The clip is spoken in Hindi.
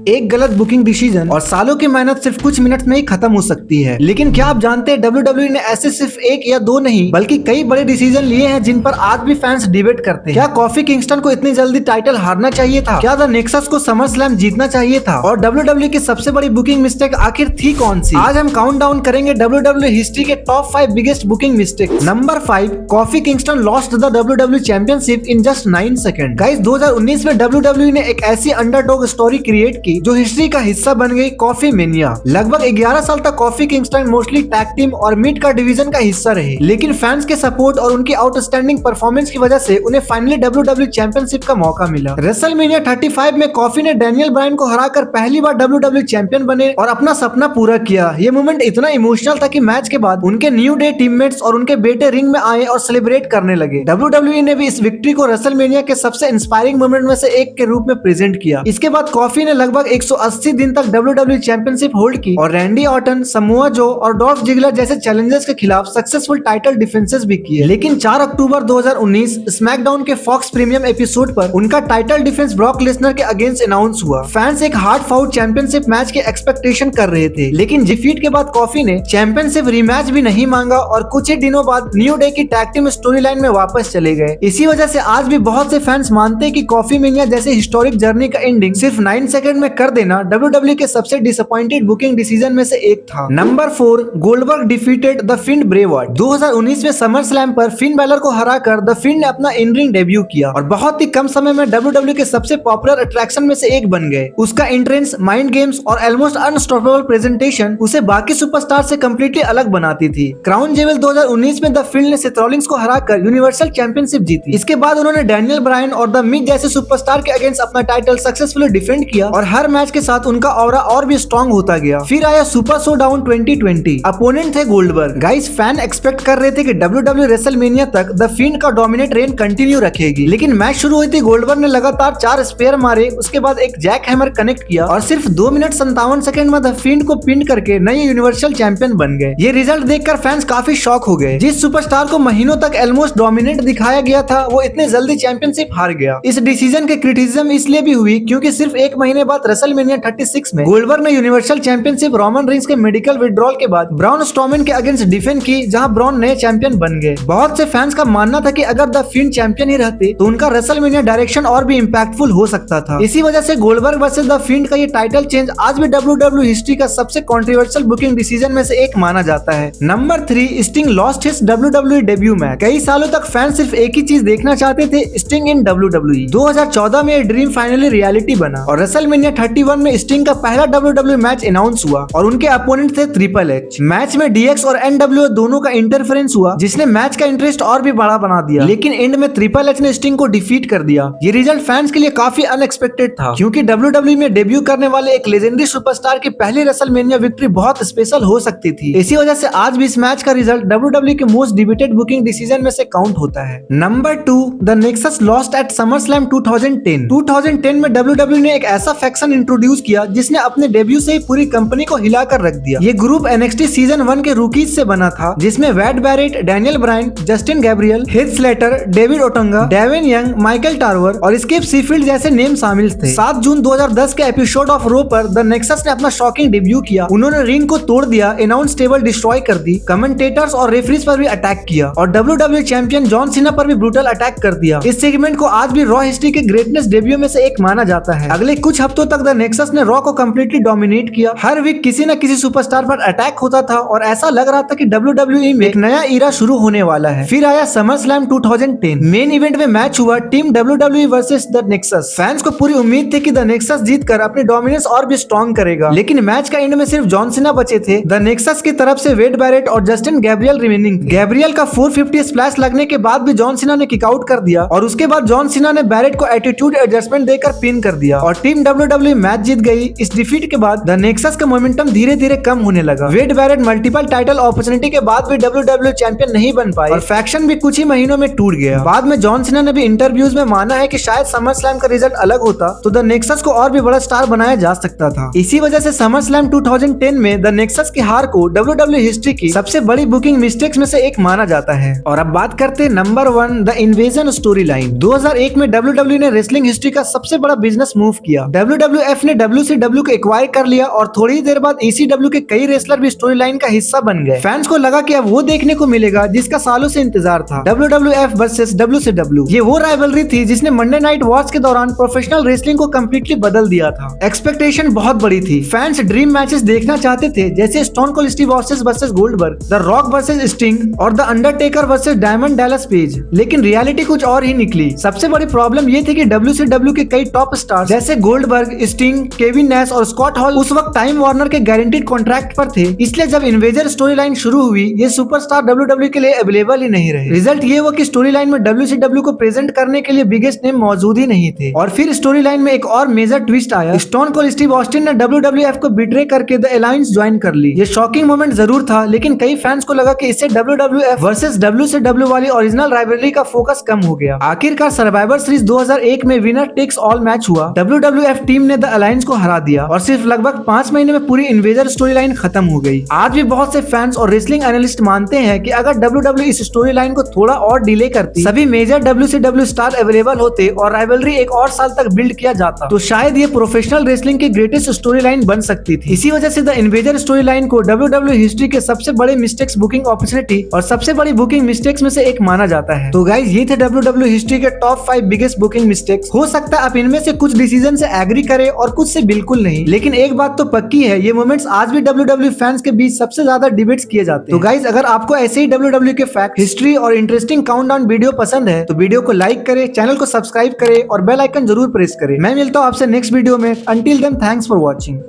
एक गलत बुकिंग डिसीजन और सालों की मेहनत सिर्फ कुछ मिनट में ही खत्म हो सकती है। लेकिन क्या आप जानते हैं WWE ने ऐसे सिर्फ एक या दो नहीं बल्कि कई बड़े डिसीजन लिए हैं जिन पर आज भी फैंस डिबेट करते हैं। क्या कॉफी किंगस्टन को इतनी जल्दी टाइटल हारना चाहिए था? क्या द नेक्सस को समर स्लैम जीतना चाहिए था? और WWE की सबसे बड़ी बुकिंग मिस्टेक आखिर थी कौन सी? आज हम काउंट डाउन करेंगे WWE हिस्ट्री के top 5 biggest booking mistake. Number 5, Kofi Kingston lost the WWE championship in just 9 second. Guys 2019 में WWE ने एक ऐसी अंडरडॉग स्टोरी क्रिएट की जो हिस्ट्री का हिस्सा बन गई, कॉफी मेनिया। लगभग 11 साल तक Kofi Kingston mostly tag team और मिड का डिवीजन का हिस्सा रहे, लेकिन फैंस के सपोर्ट और उनकी आउटस्टैंडिंग परफॉर्मेंस की वजह से उन्हें फाइनली WWE चैंपियनशिप का मौका मिला। रेसलमेनिया 35 में कॉफी ने डैनियल ब्रायन को हराकर पहली बार WWE चैंपियन बने और अपना सपना पूरा किया। ये मोमेंट इतना इमोशनल था कि मैच के बाद उनके न्यू डे टीममेट्स और उनके बेटे रिंग में आए और सेलिब्रेट करने लगे। WWE ने भी इस विक्ट्री को रेसलमेनिया के सबसे इंस्पायरिंग मोमेंट में से एक के रूप में प्रेजेंट किया। इसके बाद कॉफी ने लगभग 180 दिन तक WWE चैंपियनशिप होल्ड की और रैंडी ऑर्टन, समोआ जो और डॉल्फ जिगलर जैसे चैलेंजर्स के खिलाफ सक्सेसफुल टाइटल डिफेंसेस भी किए। लेकिन 4 अक्टूबर 2019 स्मैकडाउन के फॉक्स प्रीमियम एपिसोड पर उनका टाइटल डिफेंस ब्रॉक लेसनर के अगेंस्ट अनाउंस हुआ। फैंस एक हार्ड फाउट चैंपियनशिप मैच के एक्सपेक्टेशन कर रहे थे, लेकिन डिफीट के बाद कॉफी ने चैंपियनशिप रीमैच भी नहीं मांगा और कुछ ही दिनों बाद न्यू डे की टैग टीम स्टोरी लाइन में वापस चले गए। इसी वजह से आज भी बहुत से फैंस मानते हैं कि कॉफी मेनिया जैसे हिस्टोरिक जर्नी का एंडिंग सिर्फ 9 सेकंड में कर देना WWE के सबसे डिसअपॉइंटेड बुकिंग डिसीजन में से एक था। Number 4, Goldberg defeated the Finn Brevert. 2019 में समर स्लैम पर फिन बैलर को हराकर द फिन ने अपना इन रिंग डेब्यू किया और बहुत ही कम समय में WWE के सबसे पॉपुलर अट्रैक्शन में से एक बन गए। उसका एंट्रेंस, माइंड गेम्स और ऑलमोस्ट अनस्टॉपेबल प्रेजेंटेशन उसे बाकी सुपरस्टार से कम्प्लीटली अलग बनाती थी। क्राउन जेवल 2019 में द फिन ने सेथ रॉलिंस को हराकर यूनिवर्सल चैंपियनशिप जीती। इसके बाद उन्होंने डैनियल ब्रायन और द मिज जैसे सुपरस्टार के अगेंस्ट अपना टाइटल सक्सेसफुली डिफेंड किया और हर मैच के साथ उनका ऑरा और भी स्ट्रॉन्ग होता गया। फिर आया सुपर शोडाउन 2020। अपोनेंट थे गोल्डबर्ग। गाइस फैन एक्सपेक्ट कर रहे थे कि WWE रेसलमेनिया तक द फिन का डोमिनेट रेन कंटिन्यू रखेगी, लेकिन मैच शुरू हुई थी गोल्डबर्ग ने लगातार 4 स्पेयर मारे, उसके बाद एक जैक हैमर कनेक्ट किया और सिर्फ 2 मिनट 57 सेकंड में द फिन को पिन करके नए यूनिवर्सल चैंपियन बन गए। ये रिजल्ट देखकर फैंस काफी शॉक हो गए। जिस सुपरस्टार को महीनों तक ऑलमोस्ट डोमिनेट दिखाया गया था वो इतने जल्दी चैंपियनशिप हार गया। इस डिसीजन के क्रिटिसिज्म इसलिए भी हुई क्योंकि सिर्फ एक महीने बाद रेसलमेनिया 36 में गोल्डबर्ग ने यूनिवर्सल चैंपियनशिप रोमन रिंग्स के मेडिकल विड्रॉल के बाद ब्राउन स्ट्रोमैन के अगेंस्ट डिफेंड की, जहां ब्राउन नए चैंपियन बन गए। बहुत से फैंस का मानना था कि अगर द फिन चैंपियन ही रहते तो उनका रेसलमेनिया डायरेक्शन और भी इम्पैक्टफुल हो सकता था। इसी वजह से गोल्डबर्ग वर्सेस द फिन का ये टाइटल चेंज आज भी WWE हिस्ट्री का सबसे कंट्रोवर्शियल बुकिंग डिसीजन में से एक माना जाता है। Number 3, sting lost his WWE debut match. कई सालों तक फैंस सिर्फ एक ही चीज देखना चाहते थे, स्टिंग इन WWE। 2014 में ये ड्रीम फाइनली रियलिटी बना और रेसलमेनिया 31 में स्टिंग का पहला WWE मैच अनाउंस हुआ और उनके अपोनेंट थे ट्रिपल एच। मैच में DX और NWO दोनों का इंटरफेरेंस हुआ जिसने मैच का इंटरेस्ट और भी बड़ा बना दिया, लेकिन एंड में ट्रिपल एच ने स्टिंग को डिफीट कर दिया। ये रिजल्ट फैंस के लिए काफी अनएक्सपेक्टेड था क्योंकि WWE में डेब्यू करने वाले एक लेजेंडरी सुपरस्टार की पहली रेसलमेनिया विक्ट्री बहुत स्पेशल हो सकती थी। इसी वजह से आज भी इस मैच का रिजल्ट WWE के मोस्ट डिबेटेड बुकिंग डिसीजन में से काउंट होता है। Number 2, the Nexus lost at SummerSlam 2010। 2010 में WWE ने एक ऐसा फैक्शन इंट्रोड्यूस किया जिसने अपने डेब्यू से ही पूरी कंपनी को हिलाकर रख दिया। ये ग्रुप NXT सीजन 1 के रूकीज से बना था जिसमें Wade Barrett, Daniel Bryan, Justin Gabriel, Heath Slater, David Otunga, Devin Young, Michael Tarver और स्किप सीफील्ड जैसे नेम शामिल थे। 7 जून 2010 के एपिसोड ऑफ रो पर द नेक्सस ने अपना शॉकिंग डेब्यू किया। उन्होंने रिंग को तोड़ दिया, अनाउंस टेबल डिस्ट्रॉय कर दी, कमेंटेटर्स और रेफरीज पर भी अटैक किया और WWE चैंपियन जॉन सीना पर भी ब्रूटल अटैक कर दिया। इस सेगमेंट को आज भी रॉ हिस्ट्री के ग्रेटनेस डेब्यू में से एक माना जाता है। अगले कुछ हफ्तों तक द नेक्सस ने रॉ को कंप्लीटली डोमिनेट किया। हर वीक किसी न किसी सुपरस्टार पर अटैक होता था और ऐसा लग रहा था कि WWE में एक नया ईरा शुरू होने वाला है। फिर आया समर स्लैम 2010। मेन इवेंट में मैच हुआ team WWE versus the nexus. Fans को पूरी उम्मीद थी कि द नेक्सस जीतकर अपनी डोमिनेंस और भी स्ट्रॉन्ग करेगा, लेकिन मैच का एंड में सिर्फ जॉन सीना बचे थे। द नेक्सस की तरफ से वेड बैरेट और जस्टिन गैब्रियल रिमेनिंग। गैब्रियल का 450 स्प्लैश लगने के बाद भी जॉन सीना ने किक आउट कर दिया और उसके बाद जॉन सीना ने बैरेट को एटीट्यूड एडजस्टमेंट देकर पिन कर दिया और टीम WWE मैच जीत गई। इस डिफीट के बाद द नेक्सस का मोमेंटम धीरे धीरे कम होने लगा। वेड बैरेट मल्टीपल टाइटल अपॉर्चुनिटी के बाद भी WWE चैंपियन नहीं बन पाए और फैक्शन भी कुछ ही महीनों में टूट गया। बाद में जॉन सीना ने भी इंटरव्यूज में माना है कि शायद समर स्लैम का रिजल्ट अलग होता तो द नेक्सस को और भी बड़ा स्टार बनाया जा सकता था। इसी वजह से समर स्लैम 2010 में द नेक्सस की हार को WWE हिस्ट्री की सबसे बड़ी बुकिंग मिस्टेक्स में से एक माना जाता है। और अब बात करते हैं number 1, the invasion story line. 2001 में WWE ने रेसलिंग हिस्ट्री का सबसे बड़ा बिजनेस मूव किया। WWE WWF ने WCW को एक्वायर कर लिया और थोड़ी ही देर बाद ECW के कई रेसलर भी स्टोरी लाइन का हिस्सा बन गए। फैंस को लगा कि अब वो देखने को मिलेगा जिसका सालों से इंतजार था, WWF वर्सेस WCW। ये वो राइवलरी थी जिसने मंडे नाइट वॉर्स के दौरान प्रोफेशनल रेसलिंग को कम्प्लीटली बदल दिया था। एक्सपेक्टेशन बहुत बड़ी थी, फैंस ड्रीम मैचेस देखना चाहते थे जैसे Stone Cold Steve Austin versus Goldberg, the Rock versus Sting और the Undertaker versus Diamond Dallas Page. लेकिन रियलिटी कुछ और ही निकली। सबसे बड़ी प्रॉब्लम ये थी कि WCW के कई टॉप स्टार्स जैसे गोल्डबर्ग, स्टिंग, केविन नैश और स्कॉट हॉल उस वक्त टाइम वार्नर के गारंटीड कॉन्ट्रैक्ट पर थे। इसलिए जब इन्वेजर स्टोरी लाइन शुरू हुई ये सुपरस्टार WWE के लिए अवेलेबल ही नहीं रहे। रिजल्ट ये हुआ कि स्टोरी लाइन में WCW को प्रेजेंट करने के लिए बिगेस्ट नेम मौजूद ही नहीं थे। और फिर स्टोरी लाइन में एक और मेजर ट्विस्ट आया। स्टोन कोल्ड स्टीव ऑस्टिन ने WWF को बिट्रे करके द अलायंस ज्वाइन कर ली। ये शॉकिंग मोमेंट जरूर था, लेकिन कई फैंस को लगा कि इससे WWF वर्सेस WCW वाली ओरिजिनल राइवलरी का फोकस कम हो गया। आखिरकार सर्वाइवर सीरीज 2001 में विनर टेक्स ऑल मैच हुआ। WWF टीम ने द अलायंस को हरा दिया और सिर्फ लगभग 5 महीने में पूरी इन्वेजर स्टोरी लाइन खत्म हो गई। आज भी बहुत से फैंस और रेसलिंग एनालिस्ट मानते हैं कि अगर WWE इस स्टोरी लाइन को थोड़ा और डिले करती, सभी मेजर WCW स्टार अवेलेबल होते और राइवलरी एक और साल तक बिल्ड किया जाता, तो शायद ये प्रोफेशनल रेसलिंग की ग्रेटेस्ट स्टोरी लाइन बन सकती थी। इसी वजह से द इन्वेजर स्टोरी लाइन को WWE हिस्ट्री के सबसे बड़े मिस्टेक्स बुकिंग अपॉर्चुनिटी और सबसे बड़ी बुकिंग मिस्टेक्स में से एक माना जाता है। तो गाइस ये थे WWE हिस्ट्री के टॉप 5 बिगेस्ट बुकिंग मिस्टेक्स। हो सकता है आप इनमें से कुछ डिसीजन से एग्री करें और कुछ से बिल्कुल नहीं, लेकिन एक बात तो पक्की है, ये मोमेंट्स आज भी WWE फैंस के बीच सबसे ज्यादा डिबेट्स किए जाते हैं। तो गाइस अगर आपको ऐसे ही WWE के फैक्ट, हिस्ट्री और इंटरेस्टिंग काउंटडाउन वीडियो पसंद है तो वीडियो को लाइक करें, चैनल को सब्सक्राइब करें और बेल आइकन जरूर प्रेस करें। मैं मिलता हूँ आपसे नेक्स्ट वीडियो में। Until then thanks for watching.